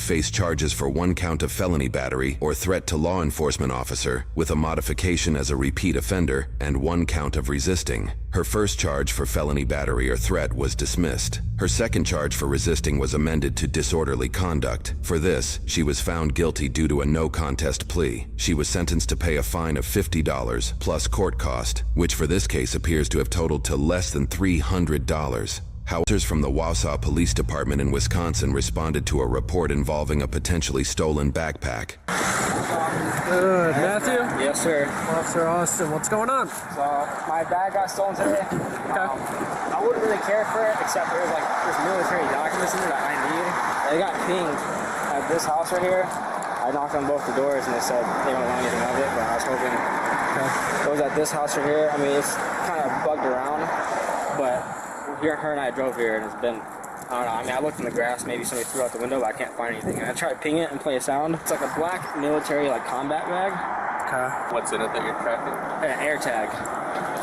face charges for 1 count of felony battery or threat to law enforcement officer with a modification as a repeat offender and 1 count of resisting. Her first charge for felony battery or threat was dismissed. Her second charge for resisting was amended to disorderly conduct. For this, she was found guilty due to a no contest plea. She was sentenced to pay a fine of $50 plus court cost, which for this case appears to have totaled to less than $300. Officers from the Wausau Police Department in Wisconsin responded to a report involving a potentially stolen backpack. Good. Matthew? Yes, sir. Officer Austin, what's going on? So, my bag got stolen today. Okay. I wouldn't really care for it, except there's military documents in there that I need. They got pinged at this house right here. I knocked on both the doors and they said they don't want anything of it, but I was hoping it was at this house right here. I mean, it's kind of bugged around, but her and I drove here and it's been, I don't know, I mean, I looked in the grass, maybe somebody threw out the window, but I can't find anything. And I tried to ping it and play a sound. It's like a black military, combat bag. Okay. What's in it that you're tracking? An AirTag.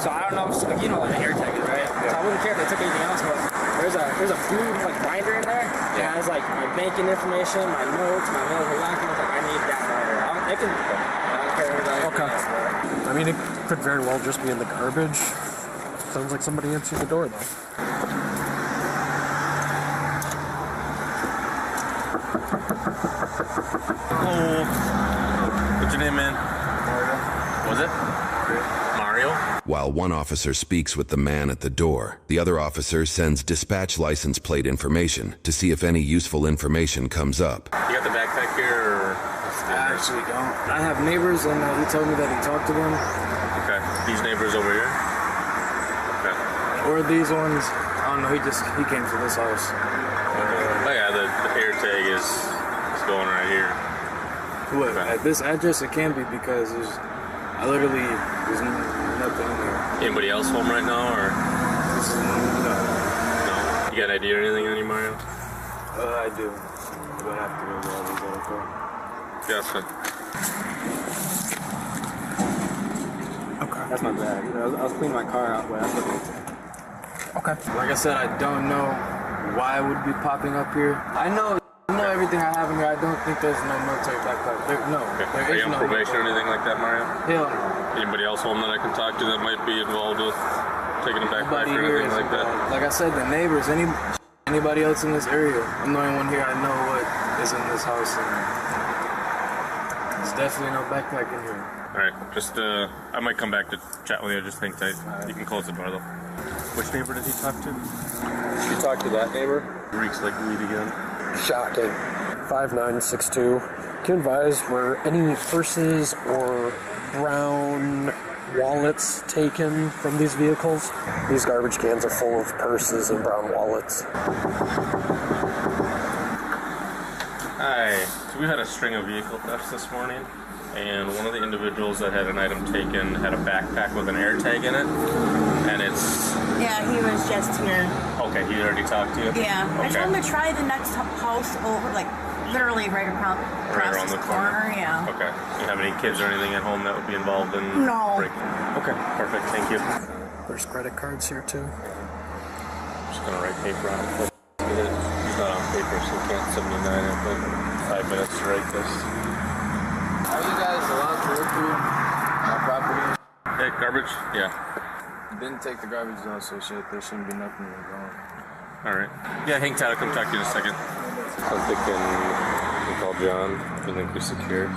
So I don't know, you know what an AirTag is, right? Yeah. So I wouldn't care if they took anything else, but there's a food binder in there. Yeah. And it has my banking information, my notes, my military documents. I need that binder. I don't care what Okay. I mean, it could very well just be in the garbage. Sounds like somebody answered the door, though. Hello. What's your name, man? Mario. Was it? Mario? While one officer speaks with the man at the door, the other officer sends dispatch license plate information to see if any useful information comes up. You got the backpack here, or? I actually don't. I have neighbors, and he told me that he talked to them. Okay. These neighbors over here? Okay. Or these ones. I don't know. He came to this house. Oh yeah, the AirTag is going right here. What? Okay. At this address, it can be because there's nothing in there. Anybody else home right now, or? No. No? You got an ID or anything on you, Mario? I do. But I have to go to all these other cars. Gotcha. Okay. That's my bag. I was cleaning my car out, but that's what it is. Okay. Like I said, I don't know why it would be popping up here. I know everything I have in here. I don't think there's no military backpack. Okay. Are you on probation or anything like that, Mario? Hell no. Anybody else home that I can talk to that might be involved with taking a backpack Nobody or here anything is like that? involved. Like I said, the neighbors, anybody else in this area. I'm the only one here. I know what is in this house. And there's definitely no backpack in here. Alright, just, I might come back to chat with you, just hang tight. You can close the door though. Which neighbor did he talk to? You talked to that neighbor? Reeks like weed again. Shocking. 5962. Can you advise, were any purses or brown wallets taken from these vehicles? These garbage cans are full of purses and brown wallets. Hi. So we had a string of vehicle thefts this morning, and one of the individuals that had an item taken had a backpack with an AirTag in it, and it's... Yeah, he was just here. Okay, he already talked to you? Yeah. I Okay. told him to try the next house over, literally right across around this the corner? Yeah. Okay. You have any kids or anything at home that would be involved in No. breaking? Okay, perfect, thank you. There's credit cards here, too. Just gonna write paper on it. Get it. He's not on paper, so he can't 79 it, but 5 minutes to write this. Are you guys allowed to look through my property? Hey, garbage? Yeah. Didn't take the garbage down, so there shouldn't be nothing wrong. Alright. Yeah, hang tight, I'll come talk to you in a second. I'm thinking we call John. I think we're secure.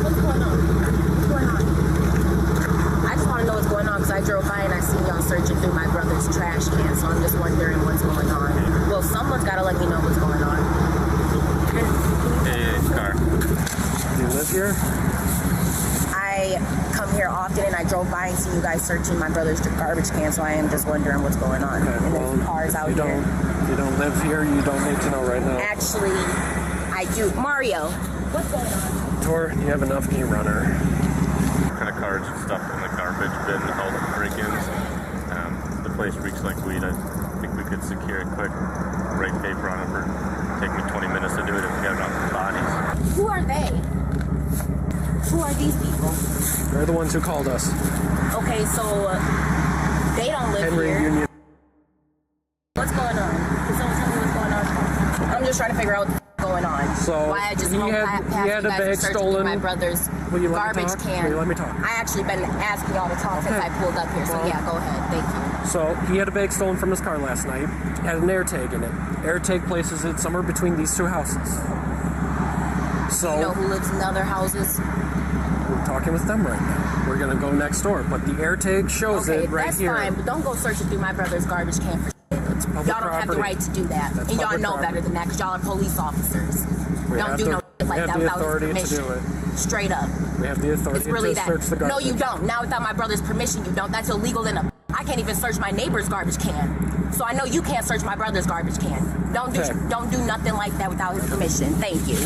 What's going on? I just want to know what's going on because I drove by and I seen y'all searching through my brother's trash can, so I'm just wondering what's going on. Well, someone's got to let me know what's going on. Hey, car. Do you live here? I come here often and I drove by and see you guys searching my brother's garbage can, so I am just wondering what's going on. Okay, And there's cars out you here. You don't live here, you don't need to know right now. Actually, I do. Mario, what's going on? Tor, you have enough key runner. Kind of cards and stuff in the garbage bin to help break-ins. The place reeks like weed. I think we could secure it quick. Write paper on it for take me 20 minutes to do it if we got it on the bodies. Who are they? Who are these people? They're the ones who called us. Okay, so they don't live Henry here. Union. What's going on? Can someone tell me what's going on? I'm just trying to figure out what's going on. So why I just he won't had pass a you guys bag and search stolen. my brother's Will you let me garbage talk? can. Will you let me talk? I actually been asking y'all to talk since I pulled up here. So Well- yeah, go ahead. Thank you. So he had a bag stolen from his car last night. Had an AirTag in it. AirTag places it somewhere between these two houses. So You know who lives in the other houses? we're talking with them right now. We're gonna go next door, but the AirTag shows Okay, it right that's here. fine, but don't go searching through my brother's garbage can for It's public y'all don't have the property. right to do that. That's And y'all public know property. better than that because y'all are police officers. We Don't have do the- no shit like we have that the without his authority to permission. do it. Straight up. We have the authority It's really to that. search the garbage. No, you don't. Now without my brother's permission, you don't. That's illegal in a. I can't even search my neighbor's garbage can. So I know you can't search my brother's garbage can. Don't Okay. do nothing like that without his permission. Thank you.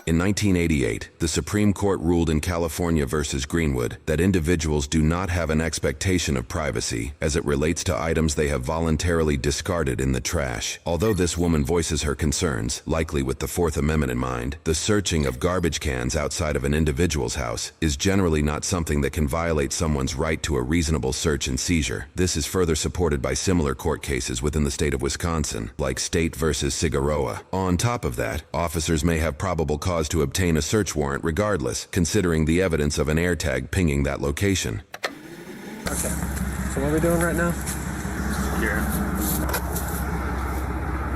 In 1988, the Supreme Court ruled in California versus Greenwood that individuals do not have an expectation of privacy as it relates to items they have voluntarily discarded in the trash. Although this woman voices her concerns, likely with the Fourth Amendment in mind, the searching of garbage cans outside of an individual's house is generally not something that can violate someone's right to a reasonable search and seizure. This is further supported by similar court cases within the state of Wisconsin, like State versus Cigaroa. On top of that, officers may have probable cause to obtain a search warrant regardless, considering the evidence of an AirTag pinging that location. Okay. So what are we doing right now? Here.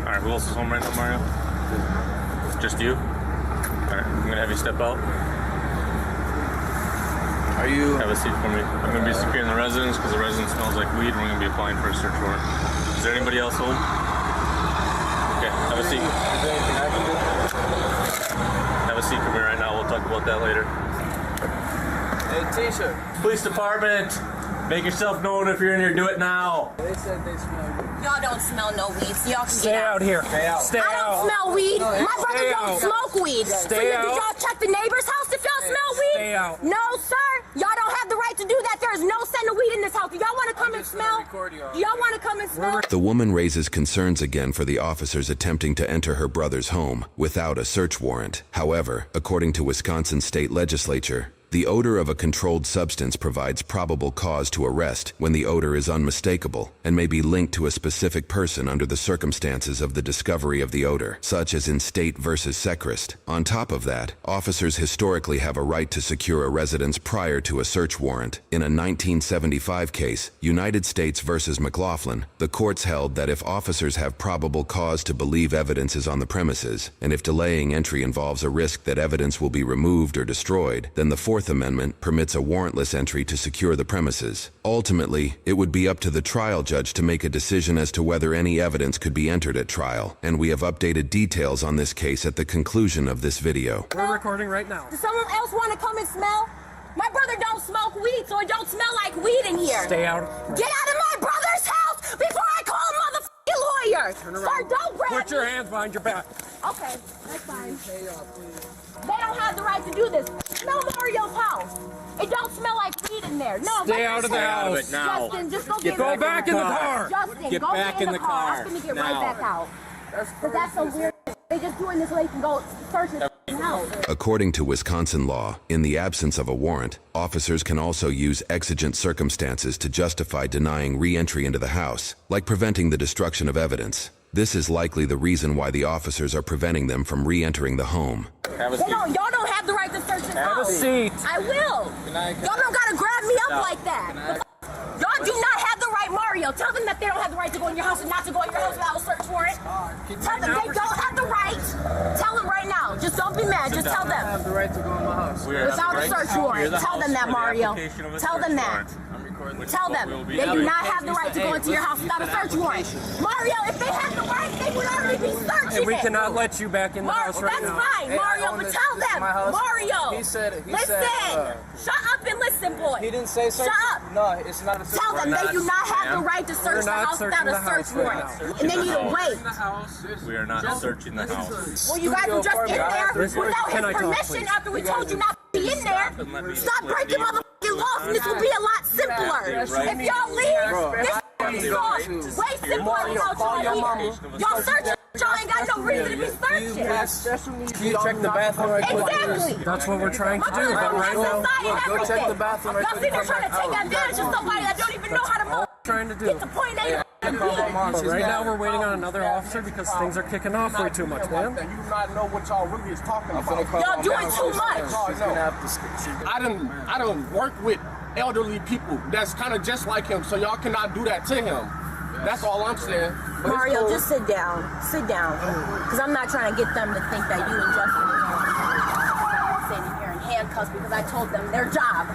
Alright, who else is home right now, Mario? Just you? Alright, I'm gonna have you step out. Are you? Have a seat for me. I'm gonna be securing the residence because the residence smells like weed and we're gonna be applying for a search warrant. Is there anybody else home? Okay, have a seat. Is there anything I can do? Have a seat for me right now. We'll talk about that later. Hey, Tisha. Police department, make yourself known if you're in here. Do it now. They said they smell you. Y'all don't smell no weed, so y'all can Stay get out here. Stay out. Stay I don't out. smell weed. My brother Stay don't out. smoke weed. So Stay did out. y'all check the neighbor's house if y'all smell weed? Stay out. No, sir. Y'all don't have the right to do that. There is no scent of weed in this house. Do y'all want to come and smell? record you all. Do y'all want to come and smell? The woman raises concerns again for the officers attempting to enter her brother's home without a search warrant. However, according to Wisconsin state legislature, the odor of a controlled substance provides probable cause to arrest when the odor is unmistakable and may be linked to a specific person under the circumstances of the discovery of the odor, such as in State versus Sechrist. On top of that, officers historically have a right to secure a residence prior to a search warrant. In a 1975 case, United States versus McLaughlin, the courts held that if officers have probable cause to believe evidence is on the premises, and if delaying entry involves a risk that evidence will be removed or destroyed, then the Fourth Amendment permits a warrantless entry to secure the premises. Ultimately, it would be up to the trial judge to make a decision as to whether any evidence could be entered at trial, and we have updated details on this case at the conclusion of this video. We're recording right now. Does someone else want to come and smell? My brother don't smoke weed, so it don't smell like weed in here. Stay out. Get out of my brother's house before I call a motherfucking lawyer. Sir, don't grab Put your me. hands behind your back. Okay, that's fine. They don't have the right to do this. Smell Mario's house. It don't smell like weed in there. No, Stay let out me of the tell you. house. now. Justin, just go get Go back in the car. Justin, Get go back get in the car. car. I'm gonna get Now. right back out. Because that's some weird shit. They just doing this so they can go search his house. According to Wisconsin law, in the absence of a warrant, officers can also use exigent circumstances to justify denying re-entry into the house, like preventing the destruction of evidence. This is likely the reason why the officers are preventing them from re-entering the home. Have a They seat. y'all don't have the right to search his Have a house. seat. I will. Y'all don't gotta grab me up like that. Y'all do not have the right, Mario. Tell them that they don't have the right to go in your house and not to go in your house without a search warrant. Tell them they don't have the right. Tell them right now. Just don't be mad. Just tell I them. have the right to go in my house. We are Without a right search near warrant. the Tell them house that, for the Mario. application of a Tell them search that. warrant. I'm recording this. Tell We'll them be they do doing. not have the right to go into your house without a search warrant. Mario, if they had the right, they would already be searching And we it. cannot let you back in the house right That's now. fine, Hey, I Mario, own but this- tell this is them, my house. Mario. He said, Listen, shut up and listen, boy. He didn't say search. Shut up. No, it's not a search. Tell them they do not have the right to We're search the not house without searching a the search house right warrant. now. And they need to wait. We are not searching the house. Well, you guys were just in there Can without I his talk, permission please? after we told you not to be in there. And let me Stop explain breaking to you. motherfucking laws and this will be a lot simpler. If y'all leave, this is way simpler without y'all here. Y'all searching Y'all ain't got no reason to be searching. You check the bathroom right quick. Exactly. That's what we're trying to do. But right now, Go check the bathroom right Y'all quick. see they're trying to take advantage of somebody that don't even know how to move. trying to do. Get to point A. But right now we're waiting on another officer because things are kicking off way too much, man. You do not know what y'all really is talking about. Y'all doing too much. I don't work with elderly people that's kind of just like him, so y'all cannot do that to him. That's all I'm saying. But Mario, cool. just sit down. Sit down. Because I'm not trying to get them to think that you and Justin are sitting here in handcuffs because I told them their job.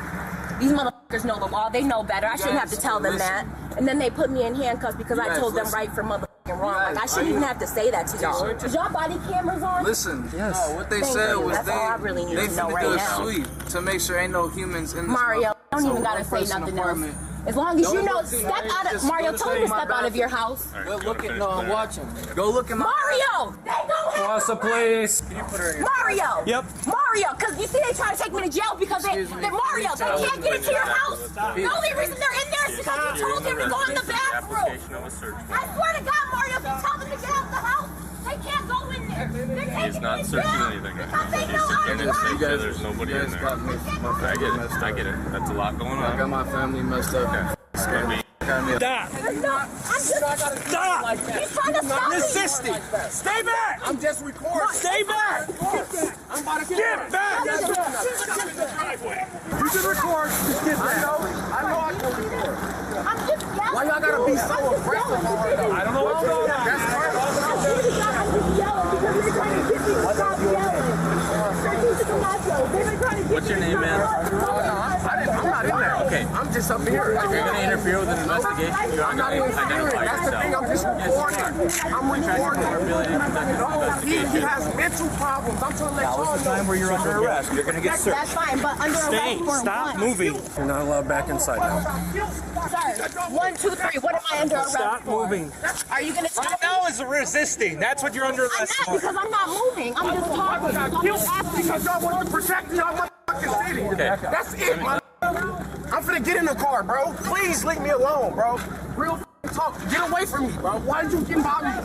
These motherfuckers know the law. They know better. I shouldn't have to tell them that. And then they put me in handcuffs because I told them right from motherfucking wrong. Like, I shouldn't even have to say that to y'all. Is y'all body cameras on? Listen, Yes. no, what they Thank said you. was That's all I really need they to know finna right do a now. sweep to make sure ain't no humans in this Mario, don't even gotta say one-person nothing apartment. else. As long as you Don't know, look step at me. out of Just Mario. go Tell to me to my step out of your house. Go look at no, I'm watching. Go look at my Mario, they don't have Awesome, please. Mario. Yep. Mario, because you see they trying to take me to jail because they're Mario. They can't get into your house. The only reason they're in there is because you told them to go in the bathroom. I swear to God, Mario, if you tell them to get out the house, they can't go in there. He's not searching anything. Because they He's know securing I'm it to right. make sure there's nobody in there. I get it. I get it. That's a lot going I got on. my family messed up. It's gonna be. Stop! No, I'm just... Stop! He's trying to stop me. Resisting! Stay back! I'm just recording. Stay back! I'm about to Get back! You can record. Just get back. I know I can record. I'm just yelling. Why y'all gotta be so aggressive all the time? I don't know what's going on. That's crazy. I'm just yelling because they're trying to get me to stop yelling. What's your name, man? I'm not in there. Okay. I'm just up here. If you're gonna interfere with an investigation, you're I'm not not gonna even serious. identify That's the thing. I'm yourself. just recording. I'm recording. No, he has mental problems. I'm trying to let y'all know. Time where you're under arrest. You're gonna get searched. That's fine, but under Stay. arrest for Stop what? moving. You're not allowed back inside now. Sir, 1, 2, 3. What am I under arrest Stop for? moving. Are you gonna tell Right me? now is resisting. That's what you're under I'm arrest not for. because I'm not moving. I'm just talking. So I'm just asking. Because y'all want to protect y'all motherfucking city. That's it, man. I'm finna get in the car, bro. Please leave me alone, bro. Real talk. Get away from me, bro. Why did you get by me?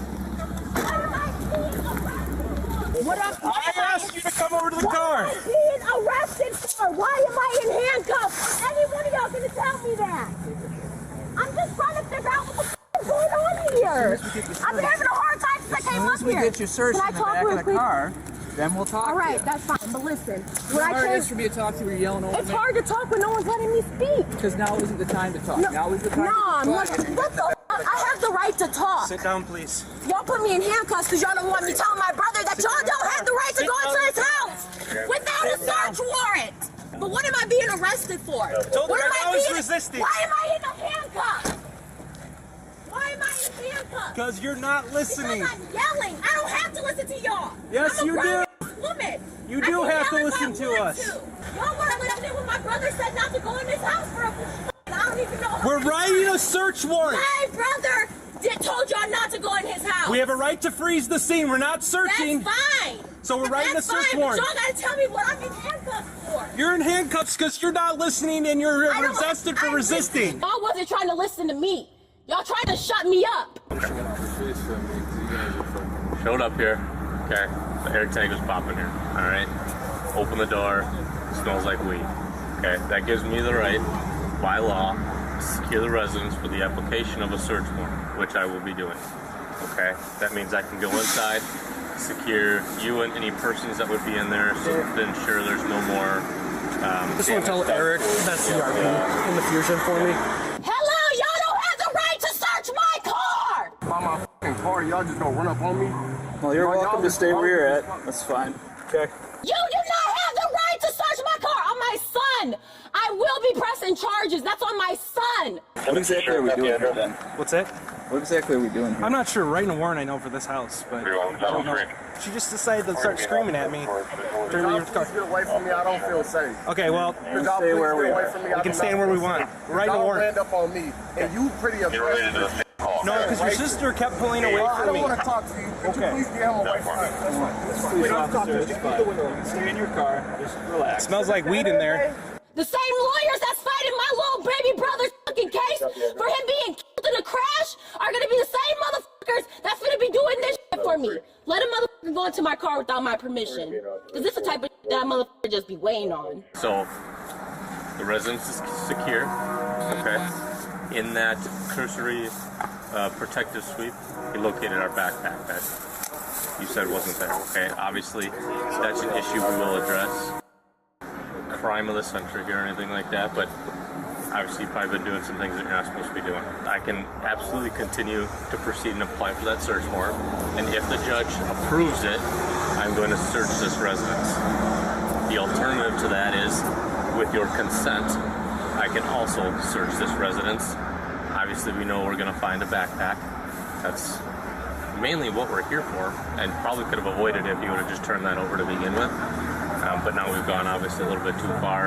What am I asked you to come over to the car. What am I being arrested for? Why am I in handcuffs? Any one of y'all gonna tell me that? I'm just trying to figure out what the f is going on here. I've been having a hard time since I came up here. Get you searched Can I in the talk back real of the quick? car, then we'll talk. All right, that's fine. But listen, when I Hard came, it is for me to talk to you. You're yelling over it's me. hard to talk when no one's letting me speak. Because now isn't the time to talk. No, Now is the time. no, I'm not. to What the? I have the right to talk. Sit down, please. Y'all put me in handcuffs because y'all don't want me telling my brother that y'all don't have the right to go into his house without a search warrant. But what am I being arrested for? Told What her am I I was being? resisting. Why am I in a handcuff? Why am I in handcuffs? Because you're not listening. Because I'm yelling. I don't have to listen to y'all. Yes, I'm a you do. grown-ass woman. You I do can have to yell if I listen to want us. to. Y'all want to listen when my brother said not to go in this house for a I don't even know. how We're many writing a times. search warrant. My brother told y'all not to go in his house. We have a right to freeze the scene. We're not searching. That's fine. So we're writing That's a search fine, warrant. But y'all gotta tell me what I'm in handcuffs for. You're in handcuffs because you're not listening and you're I don't- arrested for I'm resisting. Y'all wasn't trying to listen to me. Y'all tried to shut me up. Showed up here. Okay. The AirTag was popping here. All right. Open the door. Smells like weed. Okay. That gives me the right, by law, to secure the residence for the application of a search warrant, which I will be doing. Okay. That means I can go inside, secure you and any persons that would be in there, so to ensure there's no more. Just want to tell Eric that's the RP in the fusion for me. Hello, y'all don't have the right to search my car. By my fucking car, y'all just gonna run up on me? Well, you're Bro, welcome y'all to stay where you're at. just- That's fine. Okay. You do not have the right to search my car. I'm my son. I will be pressing charges. That's on my son. What exactly are we doing here then? What's that? What exactly are we doing here? I'm not sure. Writing a warrant, I know, for this house, but I don't know. She just decided to start screaming at me during Y'all the please car. get away from me. I don't feel safe. Okay, well, Could y'all stay please where get we away are. from me? we can stand where we want. Write a Y'all warrant. ran up on me, and you pretty aggressive. No, because your sister kept pulling away I from don't me. want to talk to you. Could Okay. you please get him away from me? Police officer, it's fine. You can stay in your car. Just relax. Smells like weed in there. The same lawyers that's fighting my little baby brother's fucking case for him being killed in a crash are gonna be the same motherfuckers that's gonna be doing this shit for me. my car without my permission. Because this is the type of that motherfucker just be waiting on. So, the residence is secure, okay? In that cursory protective sweep, he located our backpack that you said wasn't there, okay? Obviously, that's an issue we will address. Crime of the century here or anything like that, but obviously you've probably been doing some things that you're not supposed to be doing. I can absolutely continue to proceed and apply for that search warrant, and if the judge approves it, I'm going to search this residence. The alternative to that is, with your consent, I can also search this residence. Obviously we know we're going to find a backpack. That's mainly what we're here for, and probably could have avoided it if you would have just turned that over to begin with. But now we've gone obviously a little bit too far.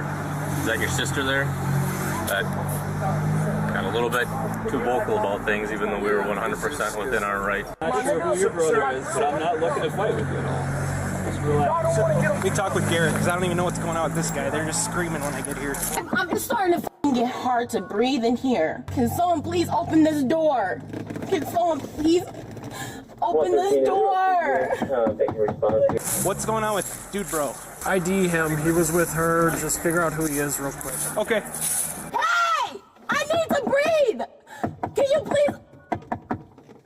Is that your sister there? That got a little bit too vocal about things, even though we were 100% within our right. I'm not sure who your brother is, but I'm not looking to fight with you at all. Just relax. Let me talk with Garrett, because I don't even know what's going on with this guy. They're just screaming when I get here. I'm starting to get hard to breathe in here. Can someone please open this door? Can someone please open this door? What's going on with dude bro? ID him. He was with her. Just figure out who he is real quick. Okay. Hey! I need to breathe! Can you please?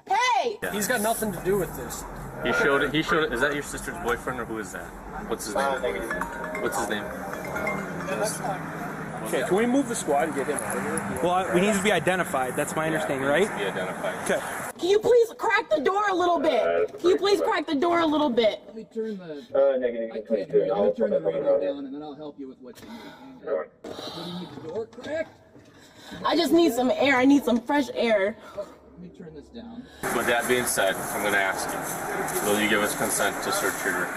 Hey! Yeah. He's got nothing to do with this. He showed it. Is that your sister's boyfriend, or who is that? What's his name? What's his name? Okay, can we move the squad and get him out of here? Well, we need to be identified. That's my understanding, right? Be identified. Okay. Can you please crack the door a little bit? Can you please crack the door a little bit? Let me turn the... I can't hear you. Let me turn the radio down and then I'll help you with what you need. What do you need, the door cracked? I just need some air. I need some fresh air. Let me turn this down. With that being said, I'm going to ask you, will you give us consent to search your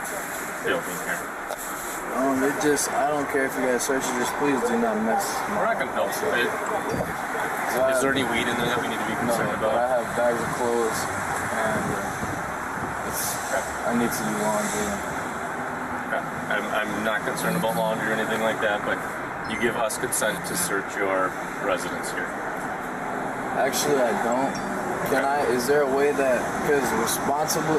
building here? I don't care if you guys search it, just please do not mess. We're not going to help you. Is there any weed in there that we need to be concerned But I about? have bags of clothes, and I need to do laundry. Okay. I'm not concerned about laundry or anything like that, but you give us consent to search your residence here. Actually, I don't. Can I? Is there a way that, because a responsible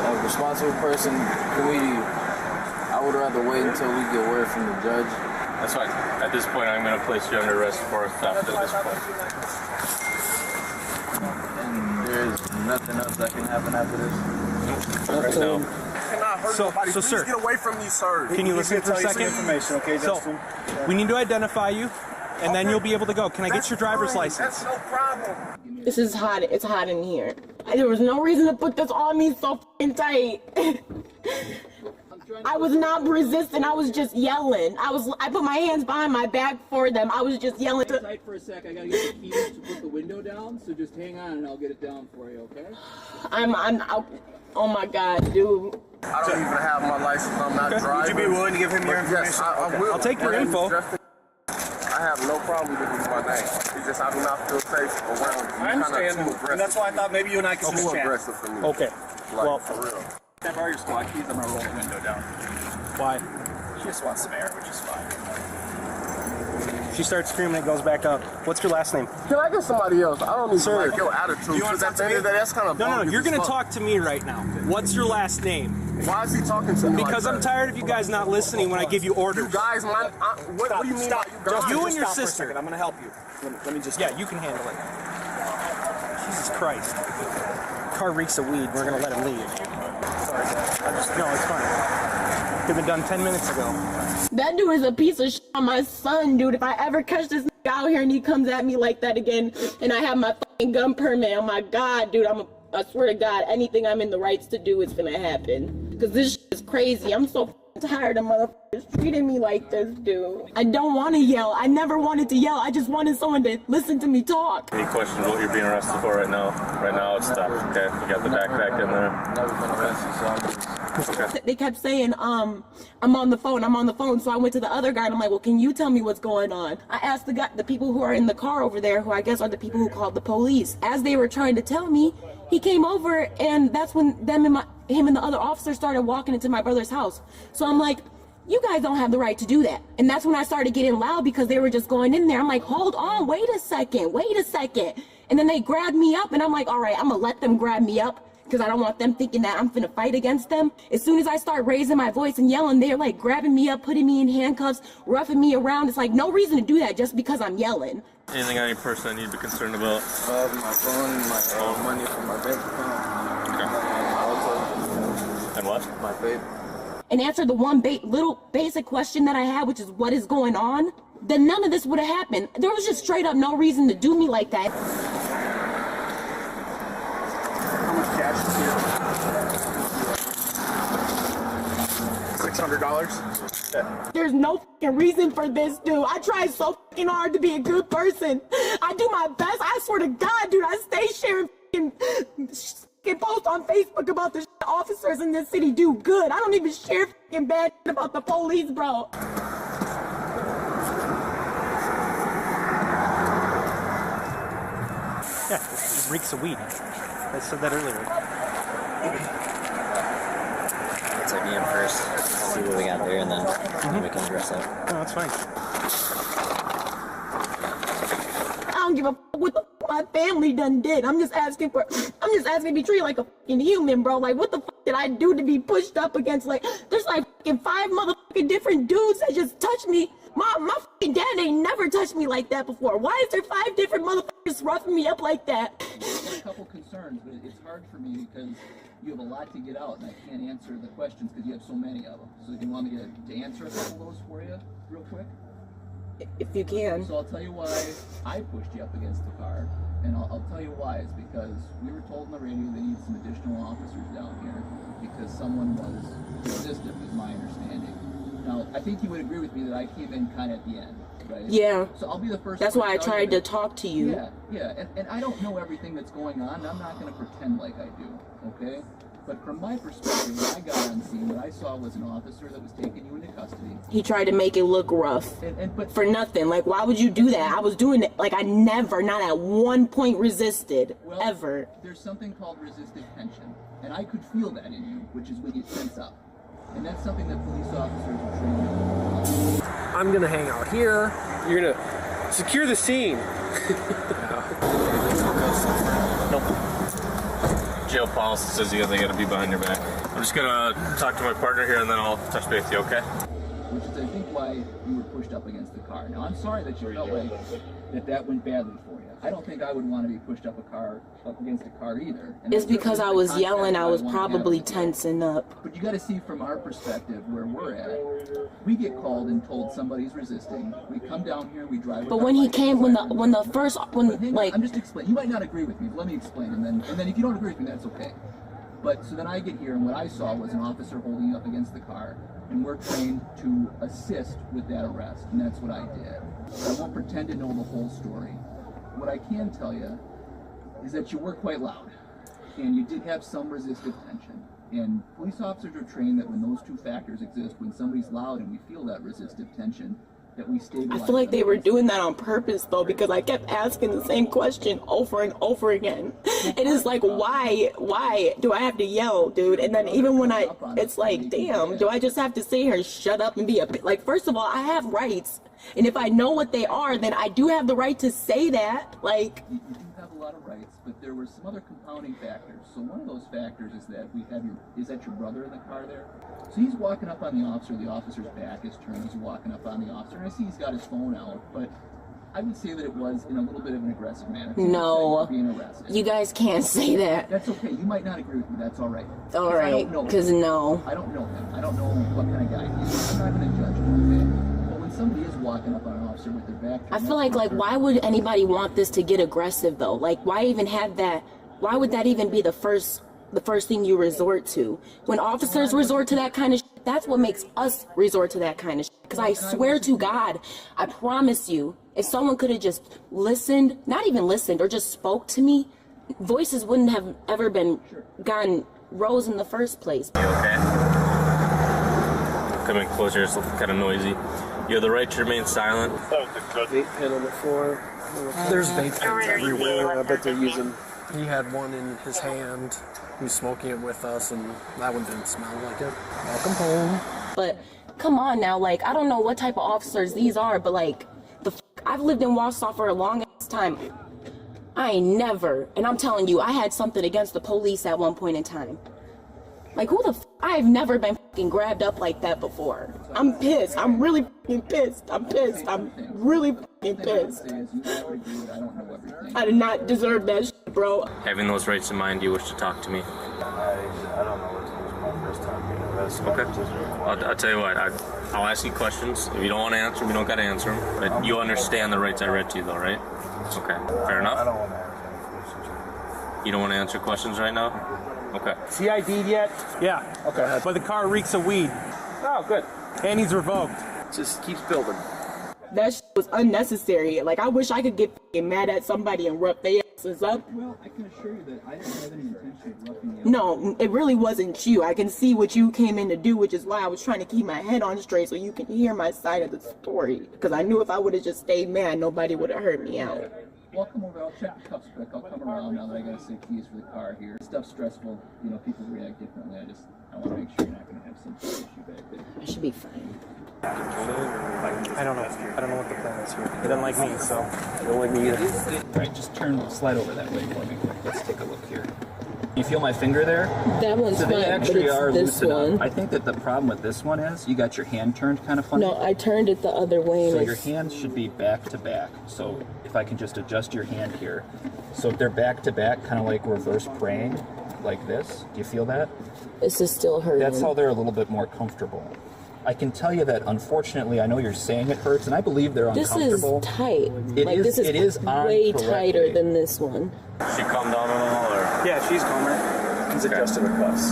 person, I would rather wait until we get word from the judge. That's fine. At this point, I'm going to place you under arrest for theft at this point. And there's nothing else that can happen after this. Right now. Cannot hurt nobody. So, Please sir, get away from me, sir. Can you listen for a second? Information, okay, Justin? So, we need to identify you, and then you'll be able to go. Can I get your driver's license? That's no problem. This is hot. It's hot in here. There was no reason to put this on me so fucking tight. I was not resisting. I was just yelling. I put my hands behind my back for them. I was just yelling. Tight for a sec. I gotta get the keys to put the window down, so just hang on and I'll get it down for you, okay? Oh my God, dude. I don't even have my license. I'm not driving. Would you be willing to give him your information? Yes, I will. I'll take your My name is info. Justin. I have no problem with my name. It's just I do not feel safe around you. I understand, and that's why I thought maybe you and I could Too just chat. aggressive for me. Okay. Like, Well, for real. Can I borrow your squad keys? I'm gonna roll the window down. why? She just wants some air, which is fine. She starts screaming, it goes back up. What's your last name? Can I get somebody else? I don't even Sir. like your attitude. You wanna Because talk at the to end of the day, that's kind of No, bogus you're as gonna fuck. talk to me right now. What's your last name? Why is he talking to me Because like I'm that? tired of you guys not listening when I give you You orders. guys, what do you mean by you guys? You and your Stop for a sister. second. I'm gonna help you. Let me just. Yeah, you can handle it. Jesus Christ. Car reeks of weed. We're gonna let him leave. Sorry, no, it's fine. Could have been done 10 minutes ago. That dude is a piece of shit on my son, dude. If I ever catch this nigga out here and he comes at me like that again, and I have my fucking gun permit, oh my God, dude, I swear to God, anything I'm in the rights to do is gonna happen. Because this shit is crazy. I'm so tired of motherfuckers treating me like this, dude. I don't want to yell. I never wanted to yell. I just wanted someone to listen to me talk. Any questions what you're being arrested for right now? Right now it's theft, okay? You got the backpack in there. Never been arrested, so I'm just... They kept saying, I'm on the phone. So I went to the other guy and I'm like, well, can you tell me what's going on? I asked the people who are in the car over there, who I guess are the people who called the police. As they were trying to tell me, he came over, and that's when him and the other officer started walking into my brother's house. So I'm like, you guys don't have the right to do that. And that's when I started getting loud because they were just going in there. I'm like, hold on, wait a second. And then they grabbed me up, and I'm like, all right, I'm gonna let them grab me up. because I don't want them thinking that I'm finna fight against them. As soon as I start raising my voice and yelling, they're like grabbing me up, putting me in handcuffs, roughing me around. It's like no reason to do that just because I'm yelling. Anything on your person I need to be concerned about? My phone, my money from my bank account. And what? My vape. And answer the one little basic question that I had, which is what is going on, then none of this would have happened. There was just straight up no reason to do me like that. How much cash is here? $600. There's no fucking reason for this, dude. I try so fucking hard to be a good person. I do my best. I swear to God, dude, I stay sharing fucking posts on Facebook about the officers in this city do good. I don't even share fucking bad about the police, bro. Yeah, it reeks of weed. I said that earlier. Let's like me in first, see what we got there, and then we can address that. No, that's fine. I don't give a fuck what the fuck my family done did. I'm just asking to be treated like a fucking human, bro. Like, what the fuck did I do to be pushed up against? Like, there's like fucking 5 motherfucking different dudes that just touched me. My fucking dad ain't never touched me like that before. Why is there 5 different motherfuckers roughing me up like that? I've got a couple concerns, but it's hard for me because you have a lot to get out, and I can't answer the questions because you have so many of them. So do you want me to answer a couple of those for you real quick? If you can. So I'll tell you why I pushed you up against the car, and I'll tell you why. It's because we were told on the radio they need some additional officers down here because someone was resistant, is my understanding. Now, I think you would agree with me that I came in kind of at the end, right? Yeah. So I'll be the first. That's why I tried to talk to you. Yeah, and I don't know everything that's going on. I'm not going to pretend like I do, okay? But from my perspective, when I got on scene, what I saw was an officer that was taking you into custody. He tried to make it look rough. But for nothing. Like, why would you do that? I was doing it. Like, I never, not at one point resisted. Well, ever. There's something called resistive tension. And I could feel that in you, which is when you tense up. And that's something that police officers are trained to do. I'm gonna hang out here. You're gonna secure the scene. Nope. Jail policy says they gotta be behind your back. I'm just gonna talk to my partner here and then I'll touch base with you, okay? Which is, I think, why you were pushed up against the car. Now, I'm sorry that you felt like that went badly for you. I don't think I would want to be pushed up against a car either. And it's because I was yelling. I was probably tensing up. But you got to see from our perspective where we're at. We get called and told somebody's resisting. We come down here, we drive. But when he came, when I'm just explaining. You might not agree with me, but let me explain, and then if you don't agree with me, that's okay. But so then I get here, and what I saw was an officer holding you up against the car, and we're trained to assist with that arrest, and that's what I did. So I won't pretend to know the whole story. What I can tell you is that you were quite loud, and you did have some resistive tension. And police officers are trained that when those two factors exist, when somebody's loud and we feel that resistive tension, that we stabilize. I feel like they were doing that on purpose, though, because I kept asking the same question over and over again. It is like, why do I have to yell, dude? And then even when it's like, damn, do I just have to sit here and shut up and be like, first of all, I have rights. And if I know what they are, then I do have the right to say that. Like, you do have a lot of rights, but there were some other compounding factors. So one of those factors is that is that your brother in the car there? So he's walking up on the officer, the officer's back is turned, he's walking up on the officer, and I see he's got his phone out, but I would say that it was in a little bit of an aggressive manner. No, being arrested. You guys can't say that. That's okay, you might not agree with me, that's all right. All right, because no. I don't know him, I don't know what kind of guy he is, I'm not going to judge him, okay? But when somebody is walking up on an officer with their back turned, I feel like why would anybody want this to get aggressive, though? Like, why even have that? Why would that even be the first thing you resort to? When officers resort to that kind of shit, that's what makes us resort to that kind of shit. Because I swear to God, I promise you, if someone could have just listened, not even listened, or just spoke to me, voices wouldn't have ever gotten rose in the first place. You okay? Coming closer, it's kind of noisy. You have the right to remain silent. Vape pen on the floor. There's vape pens everywhere. I bet they're using. He had one in his hand. He was smoking it with us, and that one didn't smell like it. Welcome home. But come on now, like, I don't know what type of officers these are, but like, I've lived in Wausau for a long ass time. I ain't never, and I'm telling you, I had something against the police at one point in time. Like, who the f? I've never been fucking grabbed up like that before. I'm pissed. I'm really fucking pissed. I'm pissed. I'm really fucking pissed. I did not deserve that shit, bro. Having those rights in mind, do you wish to talk to me? I don't know what to do. It's my first time being arrested. Okay. I'll tell you what, I'll ask you questions. If you don't want to answer them, you don't got to answer them. But you understand the rights I read to you, though, right? Okay. Fair enough? I don't want to answer any questions. You don't want to answer questions right now? Okay. Is he ID'd yet? Yeah. Okay. But the car reeks of weed. Oh, good. And he's revoked. Just keeps building. That shit was unnecessary. Like, I wish I could get fucking mad at somebody and rough their asses up. Well, I can assure you that I didn't have any intention of roughing you up. No, it really wasn't you. I can see what you came in to do, which is why I was trying to keep my head on straight so you can hear my side of the story. Because I knew if I would have just stayed mad, nobody would have heard me out. Well, I'll come over. I'll check the cuffs quick. I'll come around now that I got to say keys for the car here. Stuff's stressful. You know, people react differently. I want to make sure you're not going to have some issue back there. I should be fine. I don't know. I don't know what the plan is here. He doesn't like me, so. Don't like me either. All right, just slide over that way for me quick. Let's take a look here. You feel my finger there? That one's So fine, they actually but it's are this loosened one. up. I think that the problem with this one is you got your hand turned kind of funny. No, I turned it the other way. So and your it's- hands should be back to back. So if I can just adjust your hand here. So if they're back to back, kind of like reverse praying, like this. Do you feel that? This is still hurting. That's how they're a little bit more comfortable. I can tell you that, unfortunately, I know you're saying it hurts, and I believe they're This uncomfortable. is tight. It is on way correctly. tighter than this one. She calmed down at all, or? Yeah, she's calmer. He's adjusted her cuffs.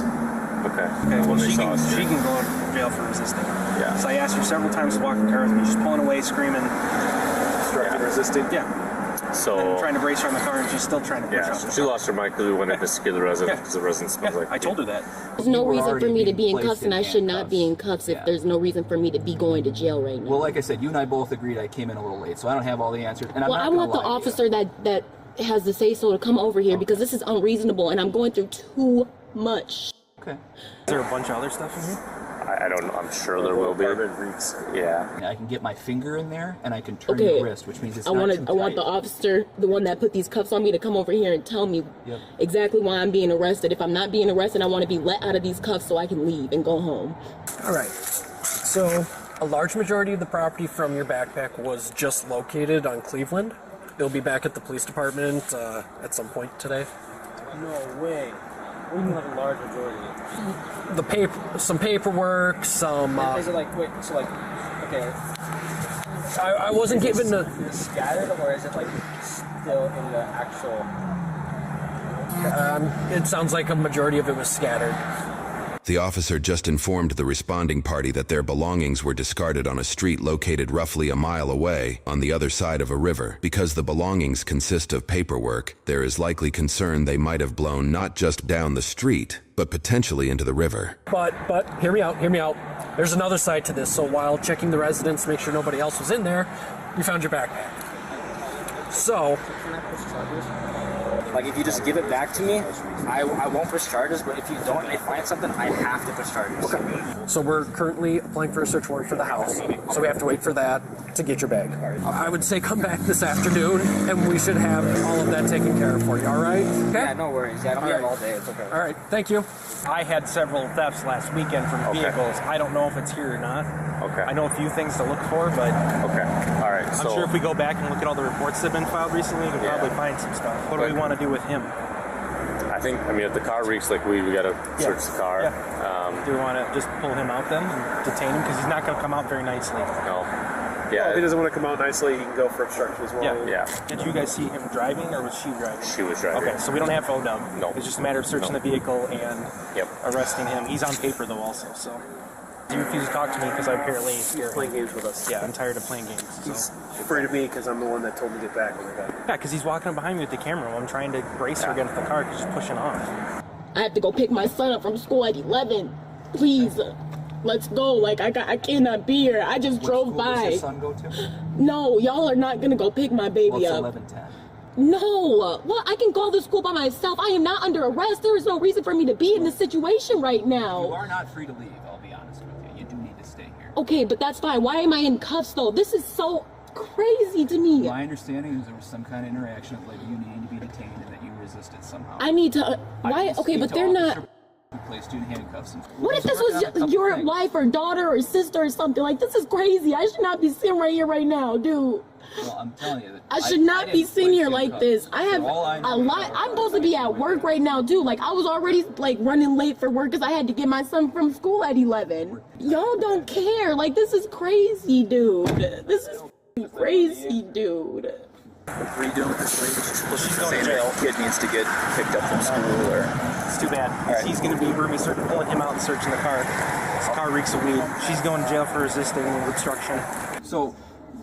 Okay. Okay, well, she can go to jail for resisting. Yeah. So I asked her several times to walk in the car with me. She's pulling away, screaming. Obstructing resisting. Yeah. So. And I'm trying to brace her on the car, and she's still trying to push Yeah, up. she lost her mind because we wanted to scare the resident because the resident smells like. I told her that. There's no You were reason for already me to being be in placed cuffs, in and I should not be in handcuffs. cuffs if Yeah. there's no reason for me to be going to jail right now. Well, like I said, you and I both agreed I came in a little late, so I don't have all the answers. And I'm Well, not I gonna want the lie to you. officer that has the say-so to come over here because this is unreasonable, and I'm going through too much. Okay. Is there a bunch of other stuff in here? I don't know. I'm sure there will be. Yeah. I can get my finger in there and I can turn Okay. your wrist, which means it's I not want too I want tight. the officer, the one that put these cuffs on me, to come over here and tell me Yep. exactly why I'm being arrested. If I'm not being arrested, I want to be let out of these cuffs so I can leave and go home. All right. So, a large majority of the property from your backpack was just located on Cleveland. It'll be back at the police department at some point today. No way. What do you mean like a large majority? Some paperwork, some. Is it like, wait, so like, okay. I wasn't given the. Is it scattered or is it like still in the actual? It sounds like a majority of it was scattered. The officer just informed the responding party that their belongings were discarded on a street located roughly a mile away on the other side of a river. Because the belongings consist of paperwork, there is likely concern they might have blown not just down the street, but potentially into the river. But hear me out. There's another side to this. So while checking the residence to make sure nobody else was in there, we found your backpack. So. Like if you just give it back to me, I won't push charges. But if you don't, and they find something, I have to push charges. Okay. So we're currently applying for a search warrant for the house. So we have to wait for that to get your bag. I would say come back this afternoon, and we should have all of that taken care of for you. All right? Okay. Yeah, no worries. Yeah, I don't be here all day. It's okay. All right. Thank you. I had several thefts last weekend from vehicles. I don't know if it's here or not. Okay. I know a few things to look for, but Okay. All right. I'm sure if we go back and look at all the reports that have been filed recently, we can probably find some stuff. What do we want to do with him? I mean, if the car reeks like weed, we gotta search the car. Do we want to just pull him out then and detain him? Because he's not going to come out very nicely. No. Well, if he Yeah. doesn't want to come out nicely, he can go for obstruction as well. Yeah. Yeah. Did you guys see him driving, or was she driving? She was driving. Okay, so we don't have photo. No. It's just a matter of searching the vehicle and Yep. arresting him. He's on paper though, also. So he refused to talk to me because I apparently He's playing games with us. Yeah, I'm tired of playing games. So. He's afraid of me because I'm the one that told him to get back when I got here. Yeah, because he's walking up behind me with the camera while I'm trying to brace her against the car because she's pushing off. I have to go pick my son up from school at 11. Please, let's go. Like I cannot be here. I just drove What school does by. your son go to? No, y'all are not gonna go pick my baby Well, it's up. 11:10. No, well, I can go to school by myself. I am not under arrest. There is no reason for me to be in this situation right You now. are not free to leave, I'll be honest with you. You do need to stay here. Okay, but that's fine. Why am I in cuffs though? This is so crazy to me. My understanding is there was some kind of interaction of like you needing to be detained and that you resisted somehow. I need to. Why? Okay, but they're not. Who placed you in handcuffs? What if this was your wife or daughter or sister or something? Like, this is crazy. I should not be sitting right here right now, dude. Well, I'm telling you. I should not be sitting here like this. I have a lot. I'm supposed to be at work right now, too. Like, I was already, like, running late for work because I had to get my son from school at 11. Y'all don't care. Like, this is crazy, dude. This is crazy, dude. What are you doing with this lady? Well, she's going to jail. Kid needs to get picked up from school, or It's too bad. Right. He's going to be pulling him out and searching the car. His car reeks of weed. She's going to jail for resisting obstruction. So,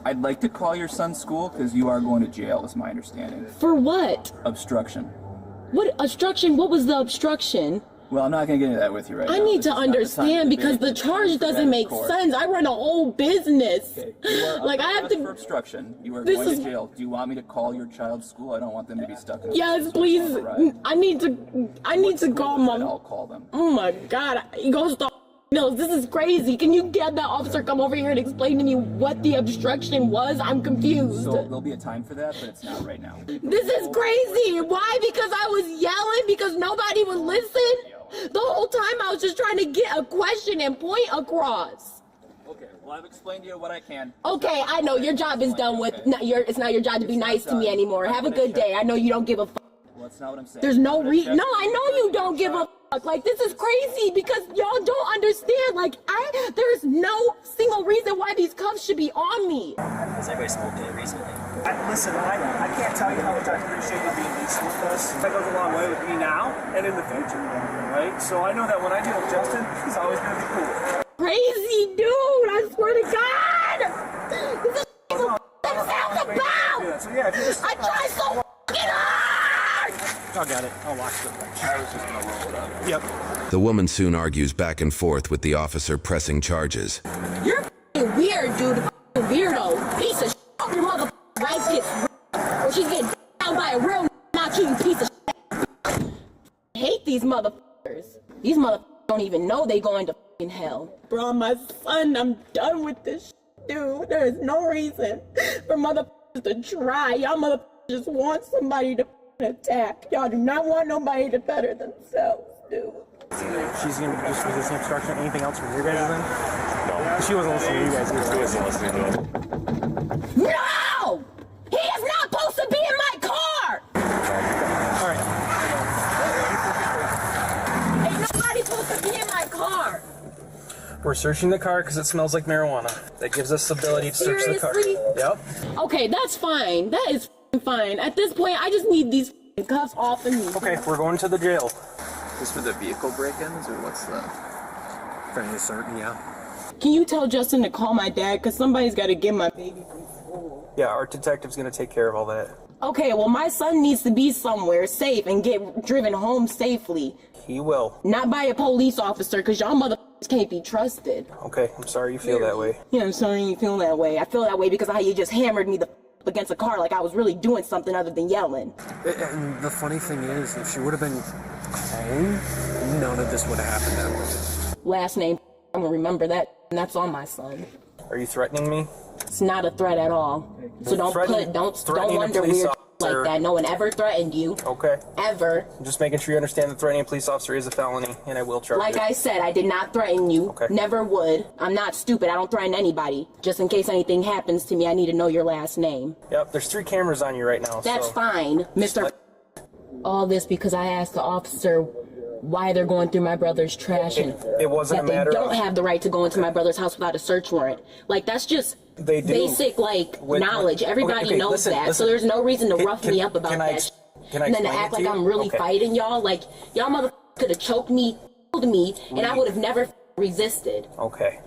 I'd like to call your son's school because you are going to jail, is my understanding. For what? Obstruction. What obstruction? What was the obstruction? Well, I'm not going to get into that with you right now. I need to understand because the charge doesn't make sense. I run a whole business. Okay. You are like, I have to. for obstruction. You are going to jail. Do you want me to call your child's school? I don't want them to be stuck in Yes, please. I need to call mom. I'll call them. Oh my God. He goes to. No, this is crazy. Can you get that officer come over here and explain to me what the obstruction was? I'm confused. So there'll be a time for that, but it's not right now. This is crazy. Why? Because I was yelling? Because nobody would listen? The whole time I was just trying to get a question and point across. Okay, well, I've explained to you what I can. Okay, I know your job is done with. It's not your job to be nice to me anymore. Have a good day. I know you don't give a fuck. Well, that's not what I'm saying. There's no reason. No, I know you don't give a fuck. Like, this is crazy because y'all don't understand. Like, there's no single reason why these cuffs should be on me. Has everybody smoked it recently? Listen, I can't tell you how much I appreciate you being decent with us. That goes a long way with me now and in the future, right? So I know that when I deal with Justin, he's always going to be cool. Crazy dude, I swear to God! This is what sounds about! So yeah, if you just... I tried so fucking hard! I'll get it. I'll watch the I was just going to roll it up. Yep. The woman soon argues back and forth with the officer pressing charges. You're fucking weird, dude. Fucking weirdo. Piece of shit. Your motherfucking wife gets or she's getting down by a real not you piece of shit. I hate these motherfuckers. These motherfuckers don't even know they going to fucking hell. Bro, my son, I'm done with this shit, dude. There is no reason for motherfuckers to try. Y'all motherfuckers just want somebody to attack. Y'all do not want nobody to better themselves, dude. She's going to just resisting obstruction. Anything else from your guys' end? No. She wasn't listening to you guys either. She wasn't listening to it. No! He is not supposed to be in my car! All right. Ain't nobody supposed to be in my car! We're searching the car because it smells like marijuana. That gives us the ability to search the car. Yep. Okay, that's fine. That is fine. At this point, I just need these cuffs off of me. Okay, we're going to the jail. Is this for the vehicle break-ins, or what's the... For the certain, yeah. Can you tell Justin to call my dad? Because somebody's got to get my baby from school. Yeah, our detective's going to take care of all that. Okay, well, my son needs to be somewhere safe and get driven home safely. He will. Not by a police officer, because y'all motherfuckers can't be trusted. Okay, I'm sorry you feel that way. Yeah, I'm sorry you feel that way. I feel that way because of how you just hammered me the against a car like I was really doing something other than yelling. And the funny thing is, if she would have been home, none of this would have happened that way. Last name, I'm gonna remember that, and that's on my son. Are you threatening me? It's not a threat at all. So don't wonder weird like that. No one ever threatened you. Okay. Ever. I'm just making sure you understand that threatening a police officer is a felony, and I will charge you. Like I said, I did not threaten you. Okay. Never would. I'm not stupid. I don't threaten anybody. Just in case anything happens to me, I need to know your last name. Yep, there's 3 cameras on you right now. That's fine, Mr. All this because I asked the officer why they're going through my brother's trash and it wasn't a matter they don't have the right to go into my brother's house without a search warrant. Like, that's just basic knowledge. Everybody knows that. So there's no reason to rough me up about that. And then to act like I'm really fighting y'all. Like, y'all motherfuckers could have choked me, killed me, and I would have never resisted. Okay.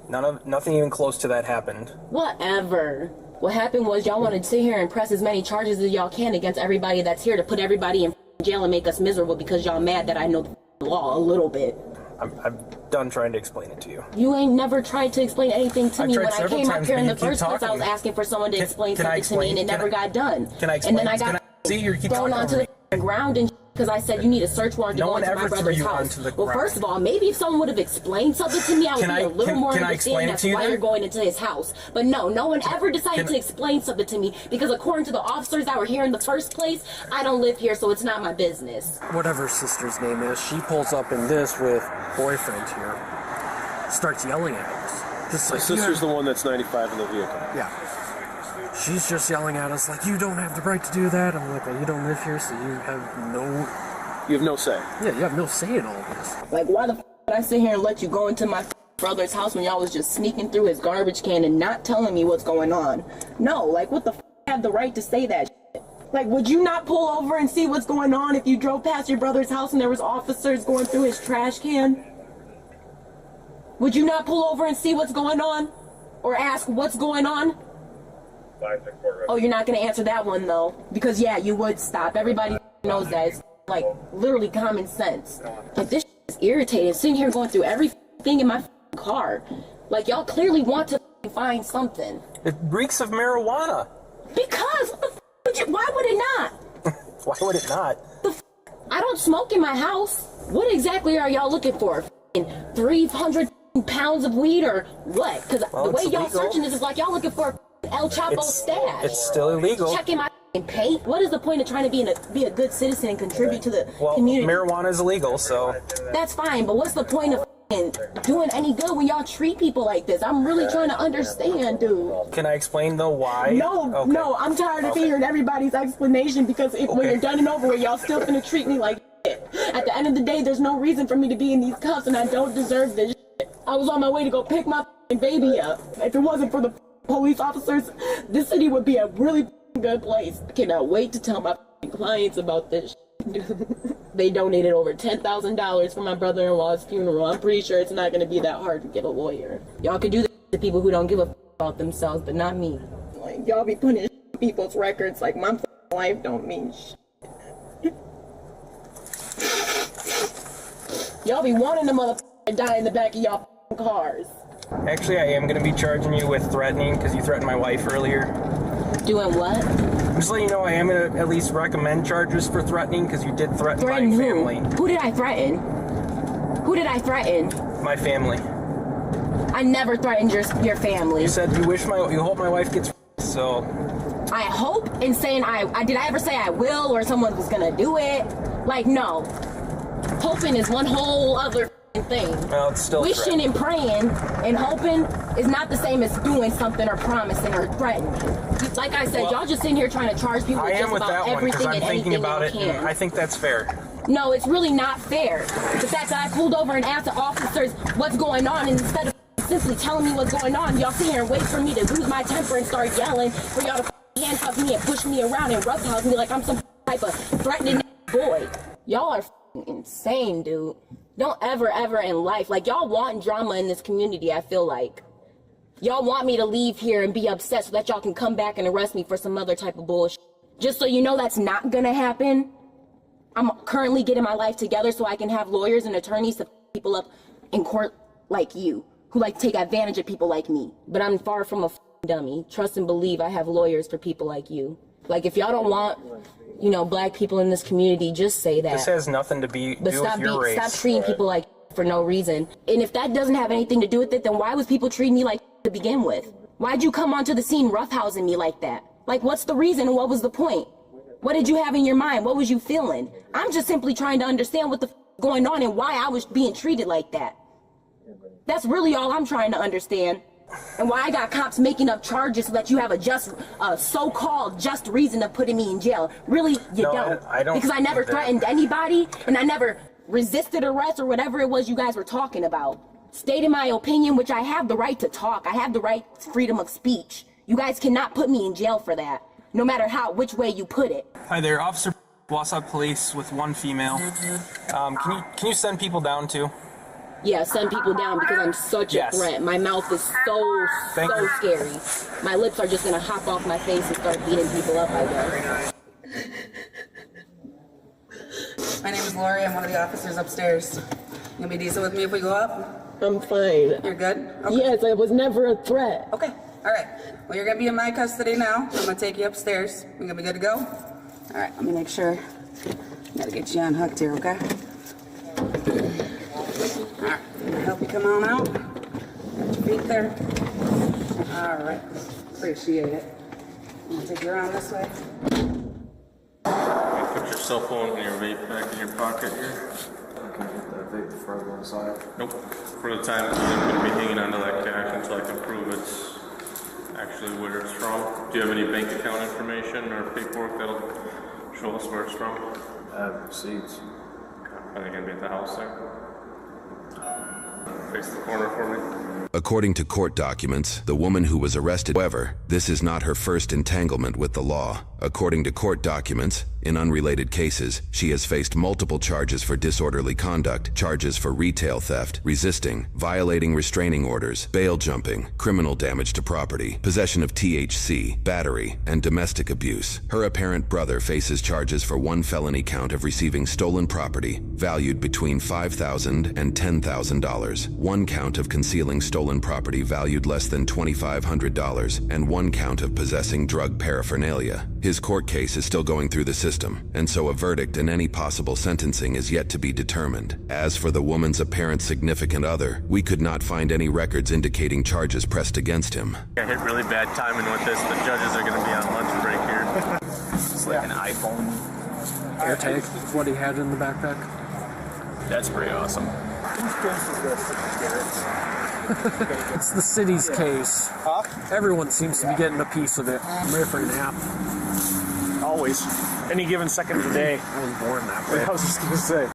Nothing even close to that happened. Whatever. What happened was y'all wanted to sit here and press as many charges as y'all can against everybody that's here to put everybody in jail and make us miserable because y'all mad that I know the law a little bit. I'm done trying to explain it to you. You ain't never tried to explain anything to me. When I came up here in the first place, I was talking. asking for someone to explain something to me, and it never got done. Can I explain? And then I got thrown onto the ground and because I said you need a search warrant to go into my brother's house. Well, first of all, maybe if someone would have explained something to me, I would be a little more understanding as to why you're going into his house. But no one ever decided to explain something to me because according to the officers that were here in the first place, I don't live here, so it's not my business. Whatever sister's name is, she pulls up in this with boyfriend here, starts yelling at us. Just like, sister's the one that's 95 in the vehicle. Yeah. She's just yelling at us like, you don't have the right to do that. I'm like, well, you don't live here, so you have no... You have no say. Yeah, you have no say in all this. Like, why the f*** did I sit here and let you go into my brother's house when y'all was just sneaking through his garbage can and not telling me what's going on? No, like, what the f*** have the right to say that shit? Like, would you not pull over and see what's going on if you drove past your brother's house and there was officers going through his trash can? Would you not pull over and see what's going on? Or ask what's going on? Oh, you're not going to answer that one, though. Because, yeah, you would stop. Everybody knows that. It's, like, literally common sense. Like, this is irritating. Sitting here going through everything in my car. Like, y'all clearly want to find something. It reeks of marijuana. Because, why would it not? Why would it not? I don't smoke in my house. What exactly are y'all looking for? 300 pounds of weed or what? Because the way y'all searching this is like y'all looking for El Chapo stash. It's still illegal. Checking my paint. What is the point of trying to be a good citizen and contribute to the community? Marijuana is illegal, so that's fine. But what's the point of doing any good when y'all treat people like this? I'm really trying to understand, dude. Can I explain though why? No, I'm tired of hearing everybody's explanation because when you're done and over with, y'all still gonna treat me like shit. At the end of the day, there's no reason for me to be in these cuffs, and I don't deserve this shit. I was on my way to go pick my baby up. If it wasn't for the police officers, this city would be a really good place. I cannot wait to tell my clients about this shit. They donated over $10,000 for my brother-in-law's funeral. I'm pretty sure it's not going to be that hard to get a lawyer. Y'all can do this to people who don't give a about themselves, but not me. Like, y'all be putting in people's records like my life don't mean shit. Y'all be wanting the motherfucker to die in the back of y'all cars. Actually, I am going to be charging you with threatening because you threatened my wife earlier. Doing what? Just letting you know, I am going to at least recommend charges for threatening because you did threaten my family. Who did I threaten? Who did I threaten? My family. I never threatened your family. You said you hope my wife gets so. I hope and saying did I ever say I will or someone was going to do it? Like, no. Hoping is one whole other thing. Well, it's still wishing and praying and hoping is not the same as doing something or promising or threatening. Like I said, y'all just sitting here trying to charge people with just about everything and anything about you it, can. I think that's fair. No, it's really not fair. The fact that I pulled over and asked the officers what's going on, and instead of simply telling me what's going on, y'all sit here and wait for me to lose my temper and start yelling, for y'all to handcuff me and push me around and roughhouse me like I'm some type of threatening boy. Y'all are insane, dude. Don't ever in life, like, y'all want drama in this community, I feel like. Y'all want me to leave here and be upset so that y'all can come back and arrest me for some other type of bullshit. Just so you know that's not gonna happen, I'm currently getting my life together so I can have lawyers and attorneys to people up in court like you, who like to take advantage of people like me. But I'm far from a dummy. Trust and believe I have lawyers for people like you. Like, if y'all don't want, black people in this community, just say that. This has nothing to do with your race. Stop treating people like for no reason. And if that doesn't have anything to do with it, then why was people treating me like to begin with? Why'd you come onto the scene roughhousing me like that? Like, what's the reason and what was the point? What did you have in your mind? What was you feeling? I'm just simply trying to understand what the going on and why I was being treated like that. That's really all I'm trying to understand. And why I got cops making up charges so that you have a so-called just reason of putting me in jail. Really, you don't. I don't. Because I never threatened anybody, and I never resisted arrest or whatever it was you guys were talking about. Stated my opinion, which I have the right to talk. I have the right to freedom of speech. You guys cannot put me in jail for that, no matter which way you put it. Hi there, Officer Wausau Police with one female. Can you send people down too? Yeah, send people down because I'm such a threat. My mouth is so scary. My lips are just gonna hop off my face and start beating people up, I guess. My name is Lori. I'm one of the officers upstairs. You gonna be decent with me if we go up? I'm fine. You're good? Okay. Yes, I was never a threat. Okay, all right. Well, you're gonna be in my custody now. I'm gonna take you upstairs. You're gonna be good to go? All right, let me make sure Gotta get you unhooked here, okay? Alright, I'm gonna help you come on out. Got your feet there. Alright, appreciate it. I'm gonna take you around this way. Put your cell phone and your vape back in your pocket here. I can get that vape before I go inside. Nope. For the time being, I'm going to be hanging onto that cash until I can prove it's actually where it's from. Do you have any bank account information or paperwork that'll show us where it's from? I have receipts. Are they going to be at the house there? Face the corner for me. According to court documents, the woman who was arrested, however, this is not her first entanglement with the law. According to court documents, in unrelated cases, she has faced multiple charges for disorderly conduct, charges for retail theft, resisting, violating restraining orders, bail jumping, criminal damage to property, possession of THC, battery, and domestic abuse. Her apparent brother faces charges for one felony count of receiving stolen property, valued between $5,000 and $10,000, one count of concealing stolen property valued less than $2,500, and one count of possessing drug paraphernalia. His court case is still going through the system, and so a verdict and any possible sentencing is yet to be determined. As for the woman's apparent significant other, we could not find any records indicating charges pressed against him. I hit really bad timing with this. The judges are going to be on lunch break here. It's like an iPhone AirTag, what he had in the backpack. That's pretty awesome. Whose case is this, Garrett? It's the city's case. Huh? Everyone seems to be getting a piece of it. I'm ready for a nap. Always. Any given second of the day. I was born that way. I was just gonna say.